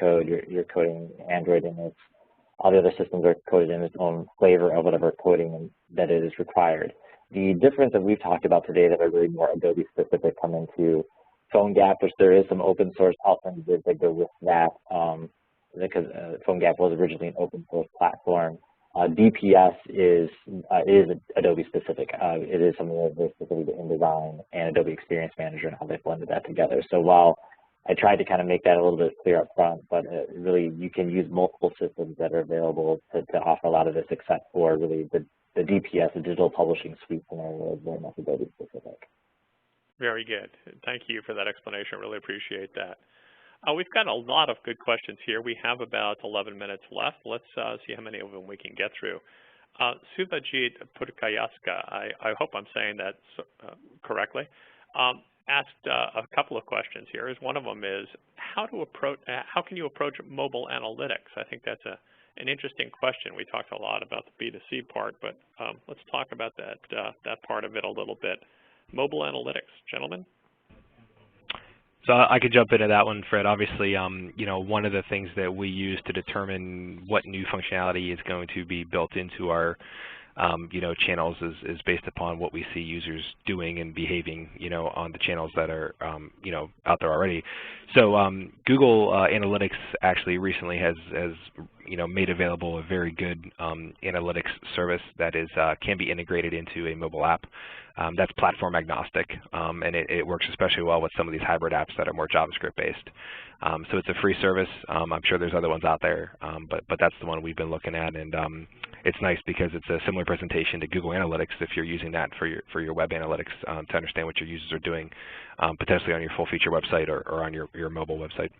code. You're coding Android, and it's all the other systems are coded in its own flavor of whatever coding that it is required. The difference that we've talked about today that are really more Adobe specific come into PhoneGap, which there is some open source alternatives that go with that, because PhoneGap was originally an open source platform. DPS is Adobe specific. It is something that's very specific to InDesign and Adobe Experience Manager and how they blended that together. So while I tried to kind of make that a little bit clear up front, but really you can use multiple systems that are available to offer a lot of this, except for really the DPS, the Digital Publishing Suite scenario, is very much Adobe specific. Very good. Thank you for that explanation. Really appreciate that. We've got a lot of good questions here. We have about 11 minutes left. Let's see how many of them we can get through. Suvajit Purkayaska, I hope I'm saying that correctly, asked a couple of questions here. One of them is, how can you approach mobile analytics? I think that's an interesting question. We talked a lot about the B2C part, but let's talk about that part of it a little bit. Mobile analytics, gentlemen? So I could jump into that one, Fred. Obviously, you know, one of the things that we use to determine what new functionality is going to be built into our you know, channels is based upon what we see users doing and behaving, you know, on the channels that are, you know, out there already. So Google Analytics actually recently has, you know, made available a very good analytics service that is can be integrated into a mobile app. That's platform agnostic, and it works especially well with some of these hybrid apps that are more JavaScript based. So it's a free service. I'm sure there's other ones out there, but that's the one we've been looking at, and it's nice because it's a similar presentation to Google Analytics if you're using that for your web analytics to understand what your users are doing, potentially on your full feature website or on your mobile website.